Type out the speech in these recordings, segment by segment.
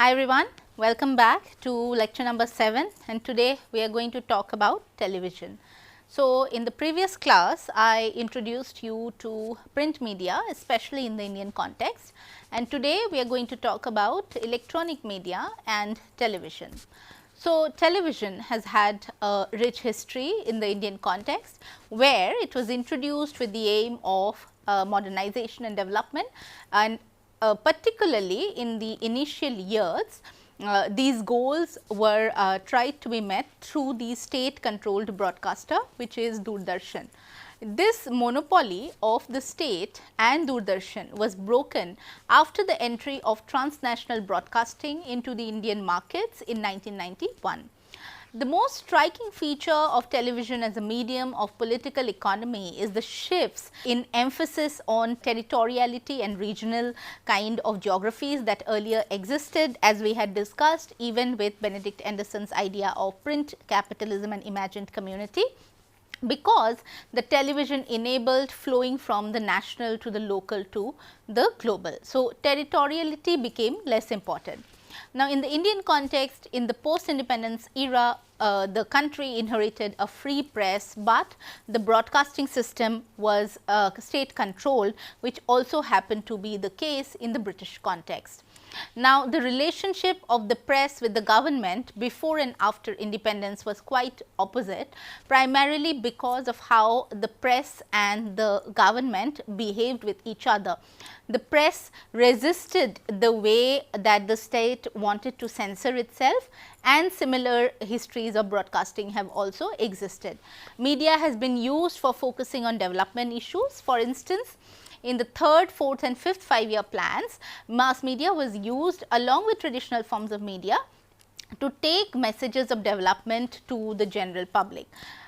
Hi everyone, welcome back to lecture number 7, and today we are going to talk about television. So, in the previous class I introduced you to print media, especially in the Indian context, and today we are going to talk about electronic media and television. So, television has had a rich history in the Indian context, where it was introduced with the aim of modernization and development, and particularly in the initial years, these goals were tried to be met through the state controlled broadcaster, which is Doordarshan. This monopoly of the state and Doordarshan was broken after the entry of transnational broadcasting into the Indian markets in 1991. The most striking feature of television as a medium of political economy is the shifts in emphasis on territoriality and regional kind of geographies that earlier existed, as we had discussed even with Benedict Anderson's idea of print capitalism and imagined community, because the television enabled flowing from the national to the local to the global. So, territoriality became less important. Now, in the Indian context, in the post-independence era, the country inherited a free press, but the broadcasting system was state controlled, which also happened to be the case in the British context. Now, the relationship of the press with the government before and after independence was quite opposite, primarily because of how the press and the government behaved with each other. The press resisted the way that the state wanted to censor itself, and similar histories of broadcasting have also existed. Media has been used for focusing on development issues. For instance, in the third, fourth and fifth 5-year plans, mass media was used along with traditional forms of media to take messages of development to the general public.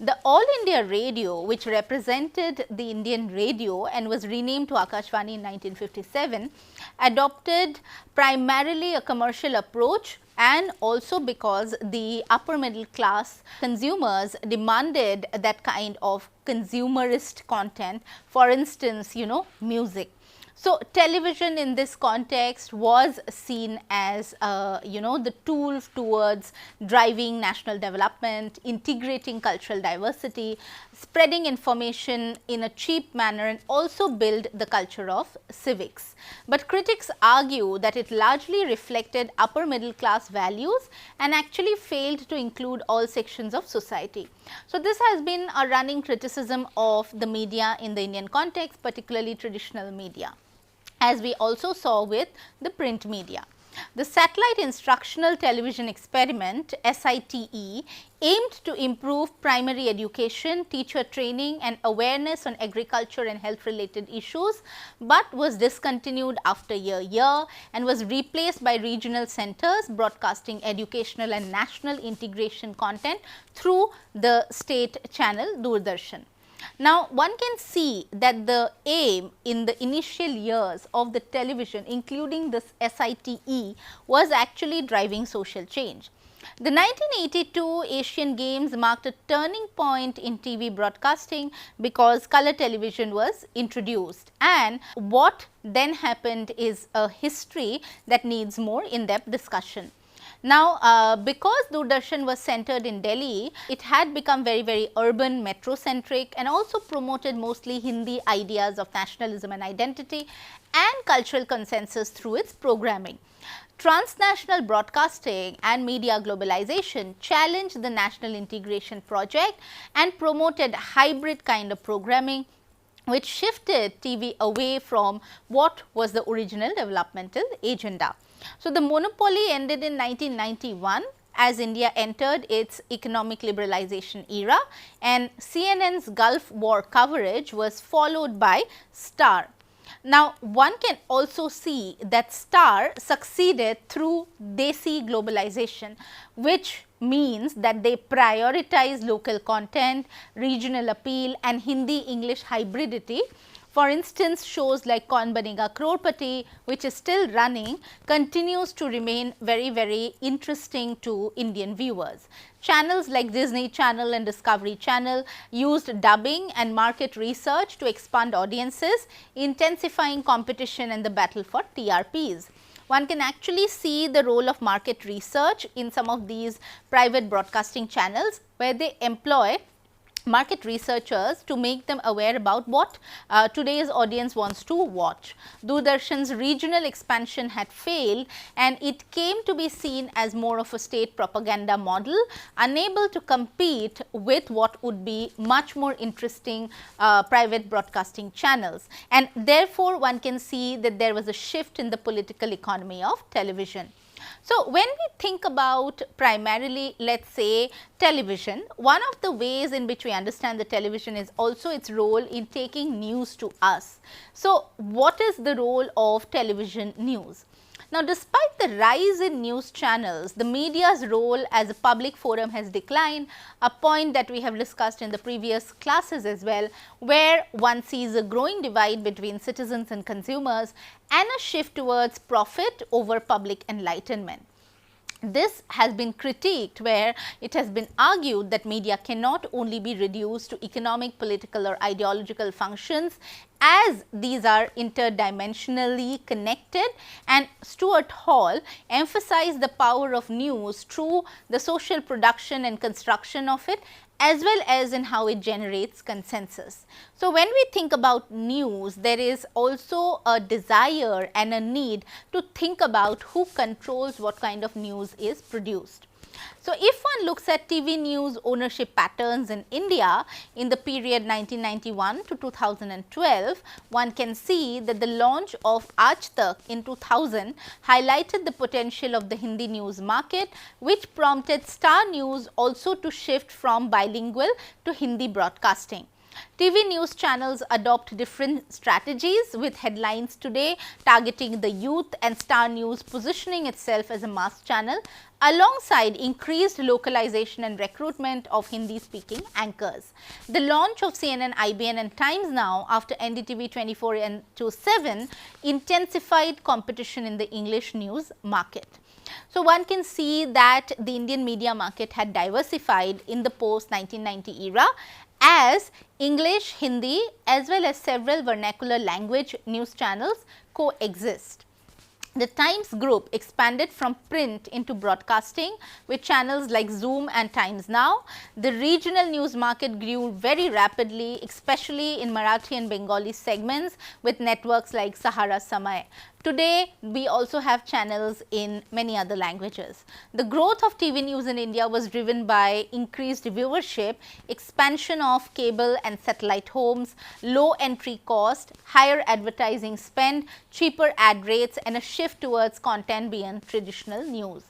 The All India Radio, which represented the Indian radio and was renamed to Akashvani in 1957, adopted primarily a commercial approach, and also because the upper middle class consumers demanded that kind of consumerist content, for instance, music. So, television in this context was seen as the tool towards driving national development, integrating cultural diversity, spreading information in a cheap manner, and also build the culture of civics. But critics argue that it largely reflected upper middle class values and actually failed to include all sections of society. So, this has been a running criticism of the media in the Indian context, particularly traditional media, as we also saw with the print media. The satellite instructional television experiment SITE aimed to improve primary education, teacher training and awareness on agriculture and health related issues, but was discontinued after a year and was replaced by regional centers broadcasting educational and national integration content through the state channel Doordarshan. Now, one can see that the aim in the initial years of the television, including this SITE, was actually driving social change. The 1982 Asian Games marked a turning point in TV broadcasting because color television was introduced, and what then happened is a history that needs more in-depth discussion. Now, because Doordarshan was centered in Delhi, it had become very urban, metro-centric, and also promoted mostly Hindi ideas of nationalism and identity and cultural consensus through its programming. Transnational broadcasting and media globalization challenged the national integration project and promoted hybrid kind of programming, which shifted TV away from what was the original developmental agenda. So, the monopoly ended in 1991 as India entered its economic liberalization era, and CNN's Gulf War coverage was followed by Star. Now, one can also see that Star succeeded through Desi globalization, which means that they prioritize local content, regional appeal and Hindi-English hybridity. For instance, shows like Kaun Banega Crorepati, which is still running, continues to remain very interesting to Indian viewers. Channels like Disney Channel and Discovery Channel used dubbing and market research to expand audiences, intensifying competition and the battle for TRPs. one can actually see the role of market research in some of these private broadcasting channels, where they employ market researchers to make them aware about what today's audience wants to watch. Doordarshan's regional expansion had failed, and it came to be seen as more of a state propaganda model, unable to compete with what would be much more interesting private broadcasting channels. And therefore, one can see that there was a shift in the political economy of television. So, when we think about primarily, let us say, television, one of the ways in which we understand the television is also its role in taking news to us. So, what is the role of television news? Now, despite the rise in news channels, the media's role as a public forum has declined, a point that we have discussed in the previous classes as well, where one sees a growing divide between citizens and consumers and a shift towards profit over public enlightenment. This has been critiqued, where it has been argued that media cannot only be reduced to economic, political or ideological functions, as these are interdimensionally connected, and Stuart Hall emphasized the power of news through the social production and construction of it, as well as in how it generates consensus. So, when we think about news, there is also a desire and a need to think about who controls what kind of news is produced. So, if one looks at TV news ownership patterns in India in the period 1991 to 2012, one can see that the launch of Aaj Tak in 2000 highlighted the potential of the Hindi news market, which prompted Star News also to shift from bilingual to Hindi broadcasting. TV news channels adopt different strategies, with Headlines Today targeting the youth and Star News positioning itself as a mass channel, alongside increased localization and recruitment of Hindi speaking anchors. The launch of CNN, IBN and Times Now after NDTV 24 and 7 intensified competition in the English news market. So, one can see that the Indian media market had diversified in the post 1990 era, as English, Hindi as well as several vernacular language news channels coexist. The Times Group expanded from print into broadcasting with channels like Zoom and Times Now. The regional news market grew very rapidly, especially in Marathi and Bengali segments, with networks like Sahara Samay. Today, we also have channels in many other languages. The growth of TV news in India was driven by increased viewership, expansion of cable and satellite homes, low entry cost, higher advertising spend, cheaper ad rates and a shift towards content beyond traditional news.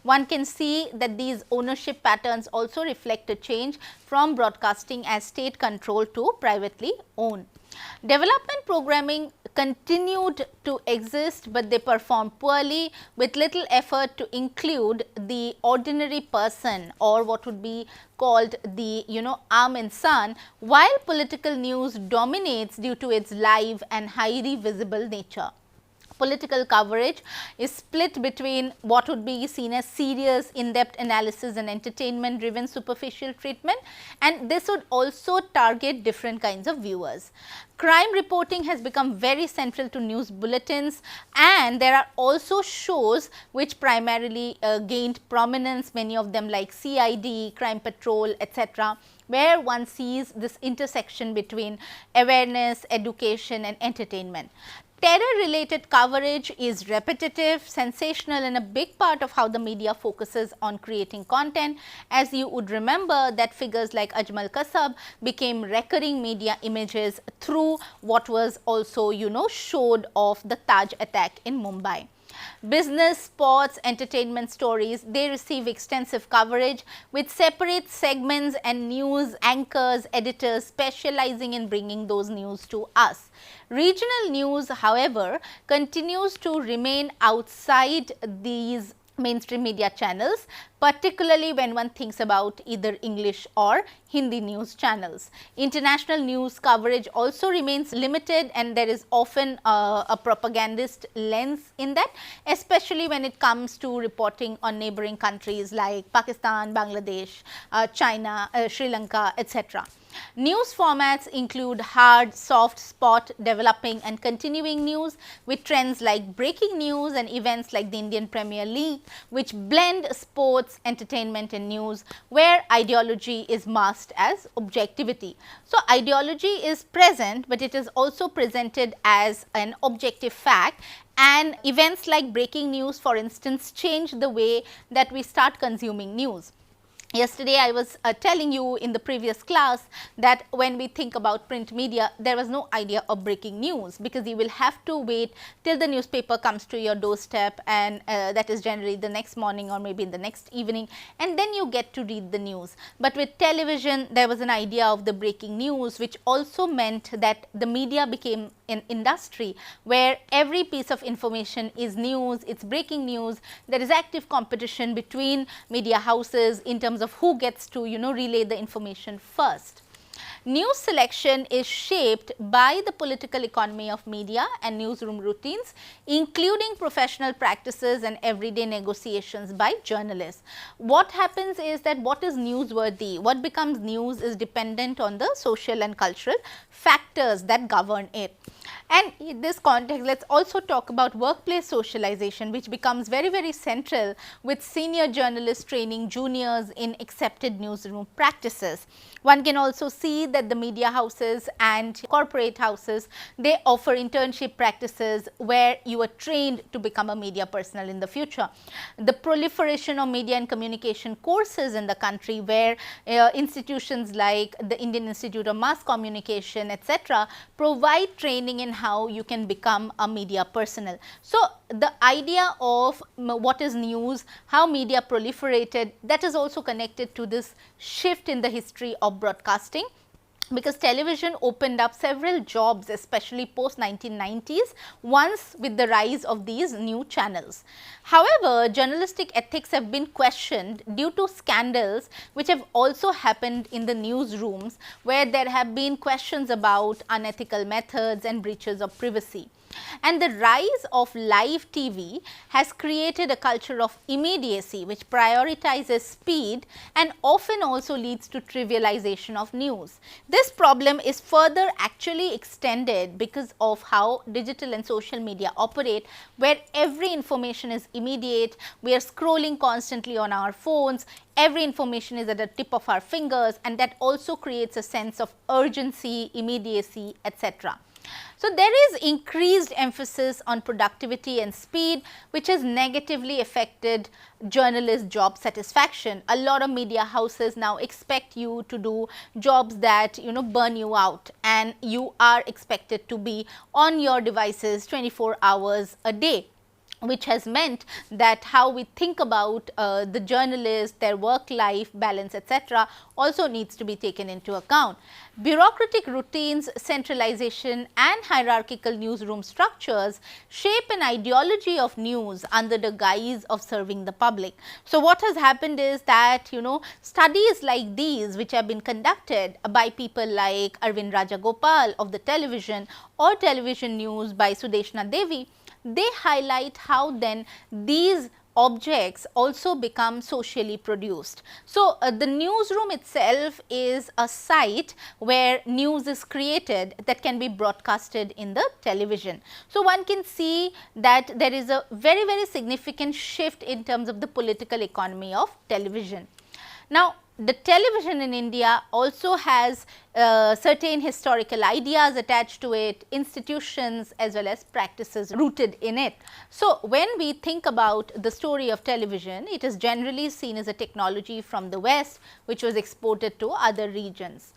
One can see that these ownership patterns also reflect a change from broadcasting as state controlled to privately owned. Development programming continued to exist, but they performed poorly, with little effort to include the ordinary person, or what would be called the aam insan, while political news dominates due to its live and highly visible nature. Political coverage is split between what would be seen as serious, in-depth analysis and entertainment driven superficial treatment, and this would also target different kinds of viewers. Crime reporting has become very central to news bulletins, and there are also shows which primarily gained prominence, many of them like CID, Crime Patrol, etc., where one sees this intersection between awareness, education and entertainment. Terror related coverage is repetitive, sensational and a big part of how the media focuses on creating content, as you would remember that figures like Ajmal Kasab became recurring media images through what was also showed of the Taj attack in Mumbai. Business, sports, entertainment stories, they receive extensive coverage with separate segments and news anchors, editors specializing in bringing those news to us. Regional news, however, continues to remain outside these mainstream media channels, particularly when one thinks about either English or Hindi news channels. International news coverage also remains limited, and there is often a propagandist lens in that, especially when it comes to reporting on neighboring countries like Pakistan, Bangladesh, China, Sri Lanka, etc. News formats include hard, soft, spot, developing and continuing news, with trends like breaking news and events like the Indian Premier League, which blend sports, entertainment and news, where ideology is masked as objectivity. So, ideology is present, but it is also presented as an objective fact, and events like breaking news, for instance, change the way that we start consuming news. Yesterday, I was telling you in the previous class that when we think about print media, there was no idea of breaking news, because you will have to wait till the newspaper comes to your doorstep, and that is generally the next morning or maybe in the next evening, and then you get to read the news. But with television, there was an idea of the breaking news, which also meant that the media became an industry where every piece of information is news, it is breaking news. There is active competition between media houses in terms of who gets to relay the information first. News selection is shaped by the political economy of media and newsroom routines, including professional practices and everyday negotiations by journalists. What happens is that what is newsworthy, what becomes news, is dependent on the social and cultural factors that govern it. And in this context, let us also talk about workplace socialization, which becomes very central, with senior journalists training juniors in accepted newsroom practices. One can also see that the media houses and corporate houses, they offer internship practices where you are trained to become a media personnel in the future. The proliferation of media and communication courses in the country, where institutions like the Indian Institute of Mass Communication, etc., provide training in how you can become a media personnel. So, the idea of what is news, how media proliferated, that is also connected to this shift in the history of broadcasting, because television opened up several jobs, especially post 1990s, once with the rise of these new channels. However, journalistic ethics have been questioned due to scandals which have also happened in the newsrooms, where there have been questions about unethical methods and breaches of privacy. And the rise of live TV has created a culture of immediacy, which prioritizes speed and often also leads to trivialization of news. This problem is further actually extended because of how digital and social media operate, where every information is immediate. We are scrolling constantly on our phones, every information is at the tip of our fingers, and that also creates a sense of urgency, immediacy, etc. So, there is increased emphasis on productivity and speed, which has negatively affected journalist job satisfaction. A lot of media houses now expect you to do jobs that burn you out, and you are expected to be on your devices 24 hours a day, which has meant that how we think about the journalist, their work-life balance, etc., also needs to be taken into account. Bureaucratic routines, centralization and hierarchical newsroom structures shape an ideology of news under the guise of serving the public. So, what has happened is that studies like these, which have been conducted by people like Arvind Rajagopal of the television, or television news by Sudeshna Devi, they highlight how then these objects also become socially produced. So, the newsroom itself is a site where news is created that can be broadcasted in the television. So, one can see that there is a very significant shift in terms of the political economy of television. Now, the television in India also has certain historical ideas attached to it, institutions as well as practices rooted in it. So, when we think about the story of television, it is generally seen as a technology from the West, which was exported to other regions.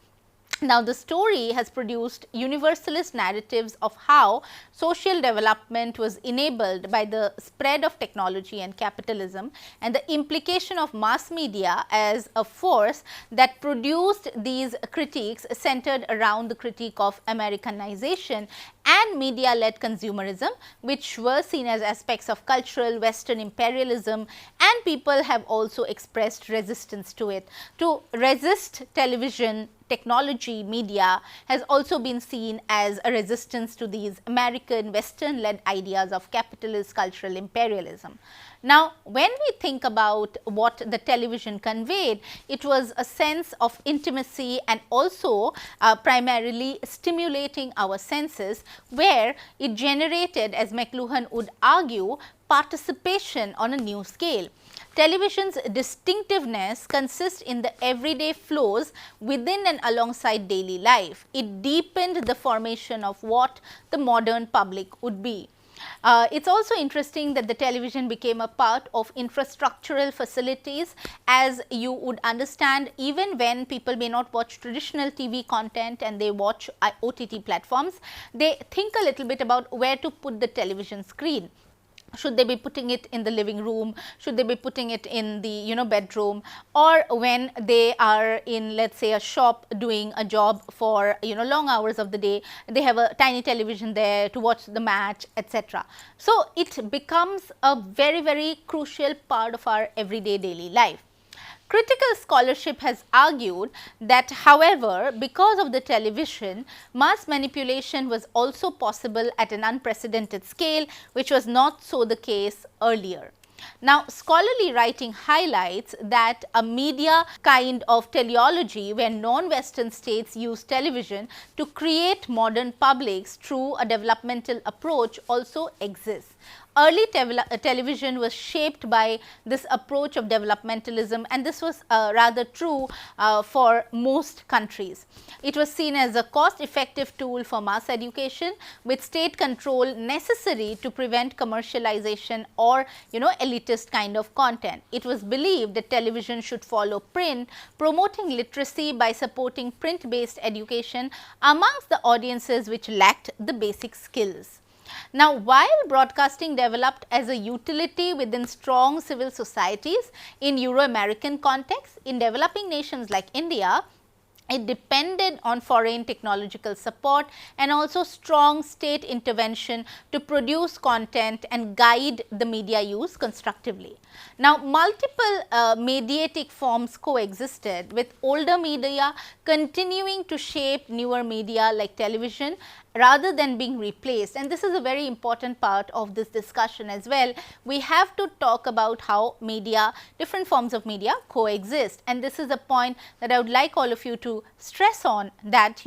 Now, the story has produced universalist narratives of how social development was enabled by the spread of technology and capitalism, and the implication of mass media as a force that produced these critiques centered around the critique of Americanization and media-led consumerism, which were seen as aspects of cultural Western imperialism, and people have also expressed resistance to it. To resist television, technology media has also been seen as a resistance to these American Western led ideas of capitalist cultural imperialism. Now, when we think about what the television conveyed, it was a sense of intimacy and also primarily stimulating our senses, where it generated, as McLuhan would argue, participation on a new scale. Television's distinctiveness consists in the everyday flows within and alongside daily life. It deepened the formation of what the modern public would be. It is also interesting that the television became a part of infrastructural facilities, as you would understand, even when people may not watch traditional TV content and they watch OTT platforms, they think a little bit about where to put the television screen. Should they be putting it in the living room? Should they be putting it in the bedroom? Or when they are in, let us say, a shop doing a job for long hours of the day, they have a tiny television there to watch the match, etc. So, it becomes a very, very crucial part of our everyday daily life. Critical scholarship has argued that, however, because of the television, mass manipulation was also possible at an unprecedented scale, which was not so the case earlier. Now, scholarly writing highlights that a media kind of teleology, where non-Western states use television to create modern publics through a developmental approach, also exists. Early television was shaped by this approach of developmentalism, and this was rather true for most countries. It was seen as a cost effective tool for mass education, with state control necessary to prevent commercialization or elitist kind of content. It was believed that television should follow print, promoting literacy by supporting print based education amongst the audiences which lacked the basic skills. Now, while broadcasting developed as a utility within strong civil societies in Euro-American context, in developing nations like India, it depended on foreign technological support and also strong state intervention to produce content and guide the media use constructively. Now, multiple mediatic forms coexisted, with older media continuing to shape newer media like television rather than being replaced, and this is a very important part of this discussion as well. We have to talk about how media, different forms of media coexist, and this is a point that I would like all of you to stress on, that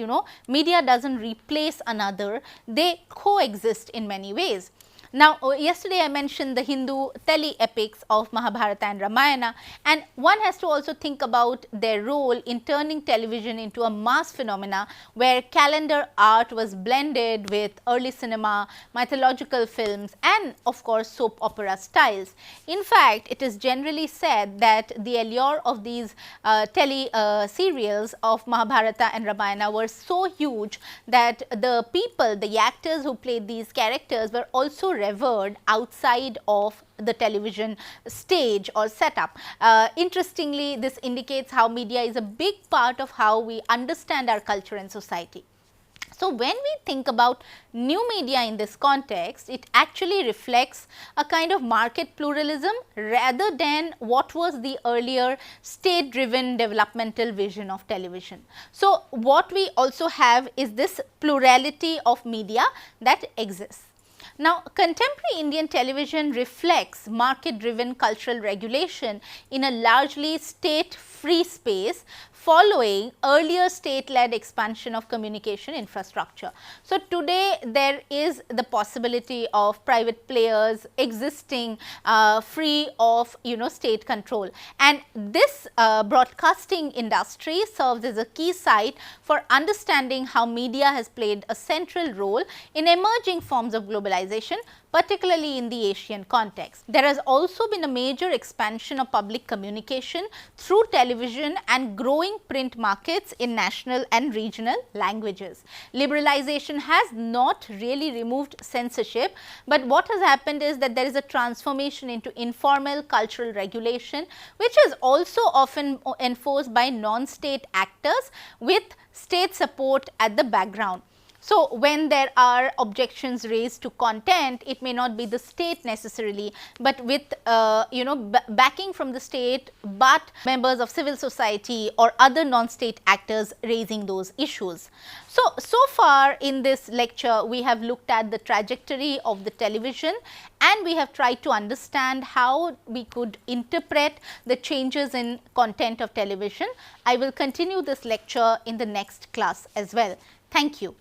media does not replace another, they coexist in many ways. Now, yesterday I mentioned the Hindu tele-epics of Mahabharata and Ramayana, and one has to also think about their role in turning television into a mass phenomena, where calendar art was blended with early cinema, mythological films and of course soap opera styles. In fact, it is generally said that the allure of these serials of Mahabharata and Ramayana were so huge that the people, the actors who played these characters, were also revered outside of the television stage or setup. Interestingly, this indicates how media is a big part of how we understand our culture and society. So, when we think about new media in this context, it actually reflects a kind of market pluralism rather than what was the earlier state driven developmental vision of television. So, what we also have is this plurality of media that exists. Now, contemporary Indian television reflects market driven cultural regulation in a largely state free space, following earlier state led expansion of communication infrastructure. So, today there is the possibility of private players existing free of state control, and this broadcasting industry serves as a key site for understanding how media has played a central role in emerging forms of globalization, particularly in the Asian context. There has also been a major expansion of public communication through television and growing print markets in national and regional languages. Liberalization has not really removed censorship, but what has happened is that there is a transformation into informal cultural regulation, which is also often enforced by non-state actors with state support at the background. So, when there are objections raised to content, it may not be the state necessarily, but with backing from the state, but members of civil society or other non-state actors raising those issues. So far in this lecture, we have looked at the trajectory of the television, and we have tried to understand how we could interpret the changes in content of television. I will continue this lecture in the next class as well. Thank you.